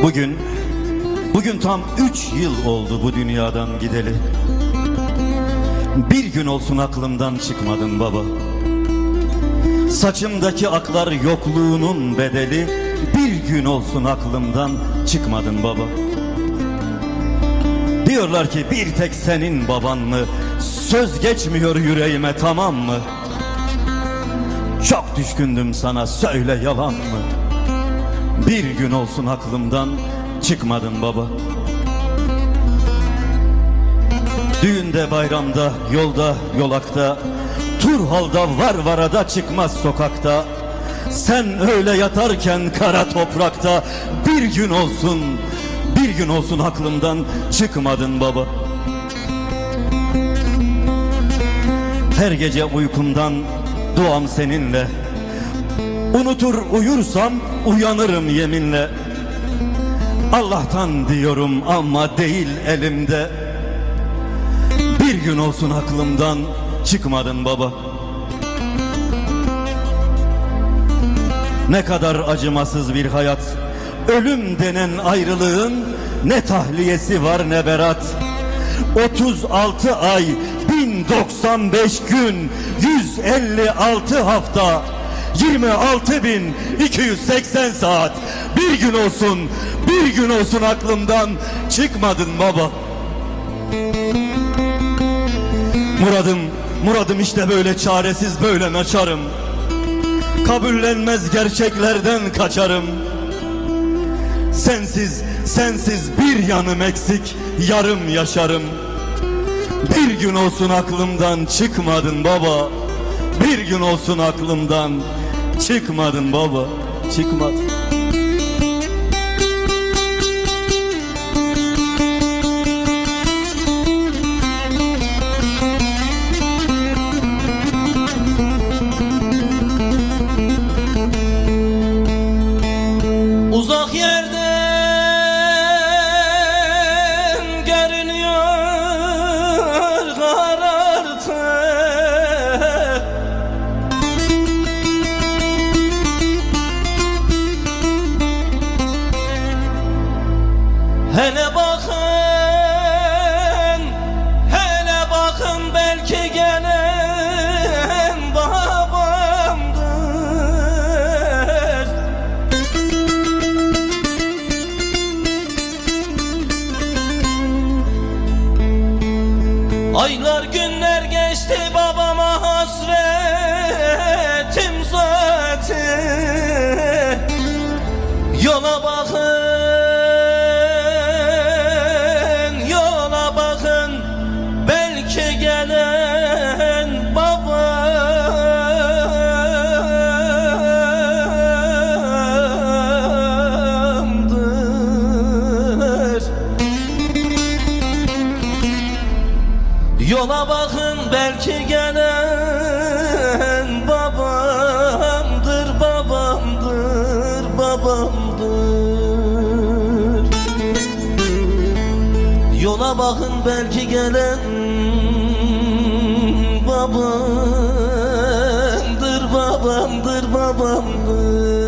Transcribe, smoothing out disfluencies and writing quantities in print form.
Bugün tam 3 yıl oldu bu dünyadan gideli. Bir gün olsun aklımdan çıkmadın baba. Saçımdaki aklar yokluğunun bedeli. Bir gün olsun aklımdan çıkmadın baba. Diyorlar ki bir tek senin baban mı? Söz geçmiyor yüreğime, tamam mı? Çok düşkündüm sana, söyle yalan mı? Bir gün olsun aklımdan çıkmadın baba. Düğünde, bayramda, yolda, yolakta, Turhal'da, Varvara'da, çıkmaz sokakta. Sen öyle yatarken kara toprakta, bir gün olsun aklımdan çıkmadın baba. Her gece uykumdan duam seninle, unutur uyursam uyanırım yeminle. Allah'tan diyorum ama değil elimde. Bir gün olsun aklımdan çıkmadın baba. Ne kadar acımasız bir hayat. Ölüm denen ayrılığın ne tahliyesi var ne berat. 36 ay, 1095 gün, 156 hafta, 26.280 saat. Bir gün olsun aklımdan çıkmadın baba. Muradım işte böyle çaresiz, böyle naçarım. Kabullenmez gerçeklerden kaçarım. Sensiz bir yanım eksik, yarım yaşarım. Bir gün olsun aklımdan çıkmadın baba. Bir gün olsun aklımdan çıkmadın baba, çıkmadın. Uzak yerden görünüyor karartı. Hele bakın belki gelen babamdır. Aylar günler geçti, babama hasretim zaten. Yola bakın, belki gelen babamdır. Yola bakın, belki gelen babamdır, babamdır. Yola bakın, belki gelen babamdır, babamdır.